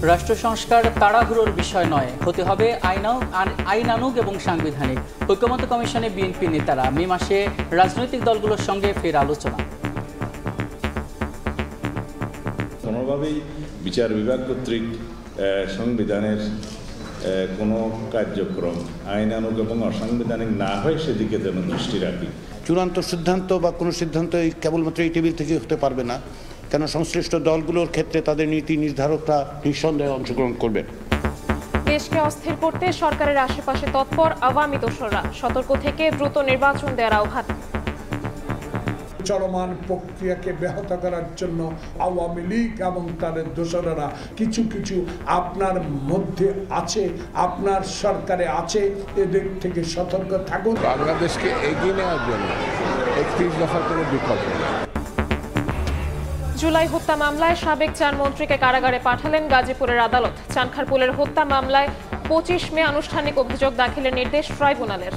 রাষ্ট্র সংস্কার তাড়াহুড়োর বিষয় নয়, হতে হবে আইনানুগ এবং সাংবিধানিক। ঐকমত্য কমিশনে বিএনপি নেতারা মে মাসে রাজনৈতিক দলগুলোর সঙ্গে ফের আলোচনা। কোনোভাবেই বিচার বিভাগ কর্তৃক সংবিধানের কোনো কার্যক্রম আইনানুগ এবং অসাংবিধানিক না হয় সেদিকে যেন দৃষ্টি রাখি। চূড়ান্ত সিদ্ধান্ত বা কোনো সিদ্ধান্ত কেবলমাত্র এই টেবিল থেকে হতে পারবে না, কেন সংশ্লিষ্ট দলগুলোর ক্ষেত্রে তাদের নীতি নির্ধারকরা নিঃসন্দেহে অংশগ্রহণ করবেন। দেশকে অস্থির করতে সরকারের আশেপাশে তৎপর আওয়ামী দোসররা, সতর্ক থেকে দ্রুত নির্বাচন দেওয়ার আহ্বান। চলমান প্রক্রিয়াকে ব্যাহত করার জন্য আওয়ামী লীগ এবং তাদের দোসরেরা কিছু আপনার মধ্যে আছে, আপনার সরকারে আছে, এদের থেকে সতর্ক থাকুন। বাংলাদেশকে এগিয়ে নেওয়ার জন্য ৩১ দফার কোনো বিকল্প নেই। জুলাই হত্যা মামলায় সাবেক ৪ মন্ত্রীকে কারাগারে পাঠালেন গাজীপুরের আদালত। চানখারপুলের হত্যা মামলায় ২৫ মে আনুষ্ঠানিক অভিযোগ দাখিলের নির্দেশ ট্রাইব্যুনালের।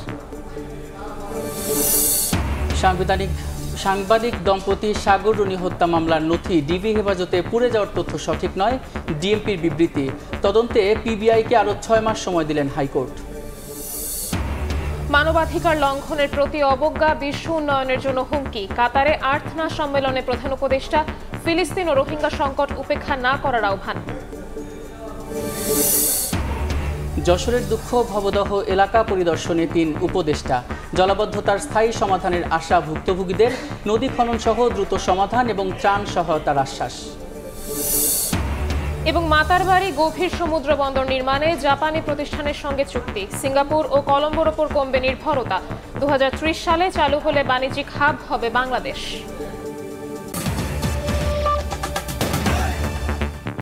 সাংবাদিক দম্পতি সাগর রুনি হত্যা মামলার নথি ডিবি হেফাজতে পুড়ে যাওয়ার তথ্য সঠিক নয়, ডিএমপির বিবৃতি। তদন্তে পিবিআইকে আরও ৬ মাস সময় দিলেন হাইকোর্ট। মানবাধিকার লঙ্ঘনের প্রতি অবজ্ঞা বিশ্ব উন্নয়নের জন্য হুমকি। কাতারে আর্থনা সম্মেলনে প্রধান উপদেষ্টা ফিলিস্তিন ও রোহিঙ্গা সংকট উপেক্ষা না করার আহ্বান। যশোরের দুঃখ ভবদহ এলাকা পরিদর্শনে ৩ উপদেষ্টা। জলাবদ্ধতার স্থায়ী সমাধানের আশা ভুক্তভোগীদের, নদী খনন সহ দ্রুত সমাধান এবং ত্রাণ সহায়তার আশ্বাস। এবং মাতারবাড়ি গভীর সমুদ্র বন্দর নির্মাণে জাপানি প্রতিষ্ঠানের সঙ্গে চুক্তি। সিঙ্গাপুর ও কলম্বোর ওপর কমবে নির্ভরতা। ২০৩০ সালে চালু হলে বাণিজ্যিক হাব হবে বাংলাদেশ।